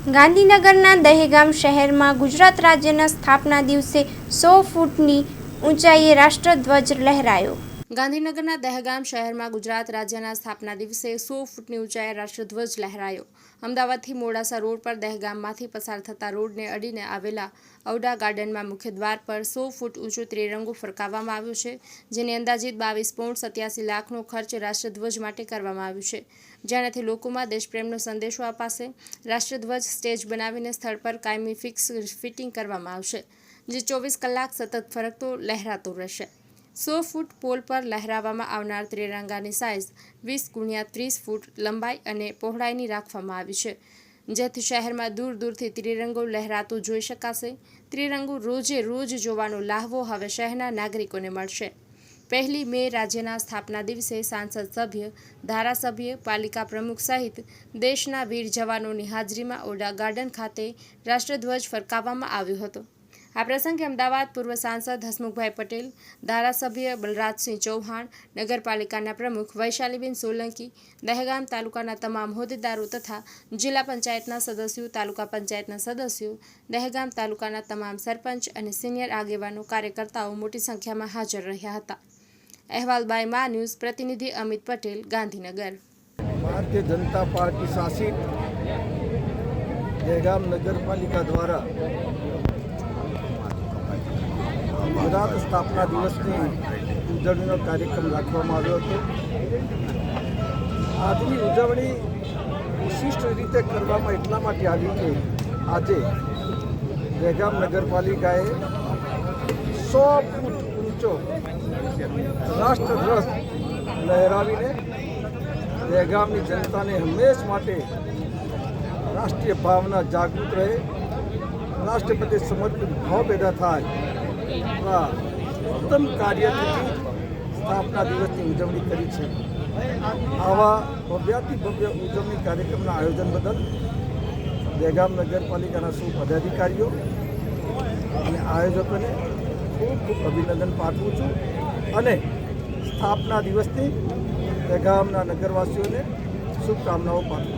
ગાંધીનગરના દહેગામ શહેરમાં ગુજરાત રાજ્યના સ્થાપના દિવસે 100 ફૂટની ઊંચાઈએ રાષ્ટ્રધ્વજ લહેરાયો। ગાંધીનગરના દહેગામ શહેરમાં ગુજરાત રાજ્યના સ્થાપના દિવસે 100 ફૂટની ઊંચાઈએ રાષ્ટ્રધ્વજ લહેરાયો। અમદાવાદથી મોડાસા રોડ પર દહેગામમાંથી પસાર થતા રોડને અડીને આવેલા ઔડા ગાર્ડનમાં મુખ્ય દ્વાર પર 100 ફૂટ ઊંચો ત્રિરંગો ફરકાવવામાં આવ્યો છે, જેની અંદાજિત 22.87 લાખનો ખર્ચ રાષ્ટ્રધ્વજ માટે કરવામાં આવ્યો છે, જેનાથી લોકોમાં દેશપ્રેમનો સંદેશો અપાશે। રાષ્ટ્રધ્વજ સ્ટેજ બનાવીને સ્થળ પર કાયમી ફિટિંગ કરવામાં આવશે, જે 24 કલાક સતત ફરકતો લહેરાતો રહેશે। 100 ફૂટ પોલ પર લહેરાવવામાં આવનાર ત્રિરંગાની સાઇઝ 20x30 ફૂટ લંબાઈ અને પહોળાઈની રાખવામાં આવી છે, જેથી શહેરમાં દૂર દૂરથી ત્રિરંગો લહેરાતો જોઈ શકાશે। ત્રિરંગો રોજે રોજ જોવાનો લાહવો હવે શહેરના નાગરિકોને મળશે। 1 મે રાજ્યના સ્થાપના દિવસે સાંસદ સભ્ય, ધારાસભ્ય, પાલિકા પ્રમુખ સહિત દેશના વીર જવાનોની હાજરીમાં ઔડા ગાર્ડન ખાતે રાષ્ટ્રધ્વજ ફરકાવવામાં આવ્યો હતો। આ પ્રસંગે અમદાવાદ પૂર્વ સાંસદ હસમુખભાઈ પટેલ, ધારાસભ્ય બલરાજસિંહ ચૌહાણ, નગરપાલિકાના પ્રમુખ વૈશાલીબેન સોલંકી, દહેગામ તાલુકાના તમામ હોદ્દેદારો તથા જિલ્લા પંચાયતના સદસ્યો, તાલુકા પંચાયતના સદસ્યો, દહેગામ તાલુકાના તમામ સરપંચ અને સિનિયર આગેવાનો, કાર્યકર્તાઓ મોટી સંખ્યામાં હાજર રહ્યા હતા। અહેવાલ બાય મા ન્યૂઝ, પ્રતિનિધિ અમિત પટેલ, ગાંધીનગર। भारतीय जनता पार्टी शासित दहेगाम नगरपालिका द्वारा गुजरात स्थापना दिवसની ઉજવણીનો કાર્યક્રમ રાખવામાં આવ્યો હતો। આજની ઉજવણી વિશિષ્ટ રીતે કરવામાં એટલા માટે આવી કે આજે દહેગામ નગરપાલિકાએ 100 ફૂટ ઊંચો રાષ્ટ્રધ્વજ લહેરાવીને દહેગામની જનતાને હંમેશ માટે રાષ્ટ્રીય ભાવના જાગૃત રહે, રાષ્ટ્ર પ્રત્યે સમર્પિત ભાવ પેદા થાય, ઉત્તમ કાર્યથી સ્થાપના દિવસની ઉજવણી કરી છે। આવા ભવ્યાતિ ભવ્ય ઉજવણી કાર્યક્રમના આયોજન બદલ દહેગામ નગરપાલિકાના સૌ પદાધિકારીઓ અને આયોજકોને ખૂબ ખૂબ અભિનંદન પાઠવું છું અને સ્થાપના દિવસની દહેગામના નગરવાસીઓને શુભકામનાઓ પાઠવું છું।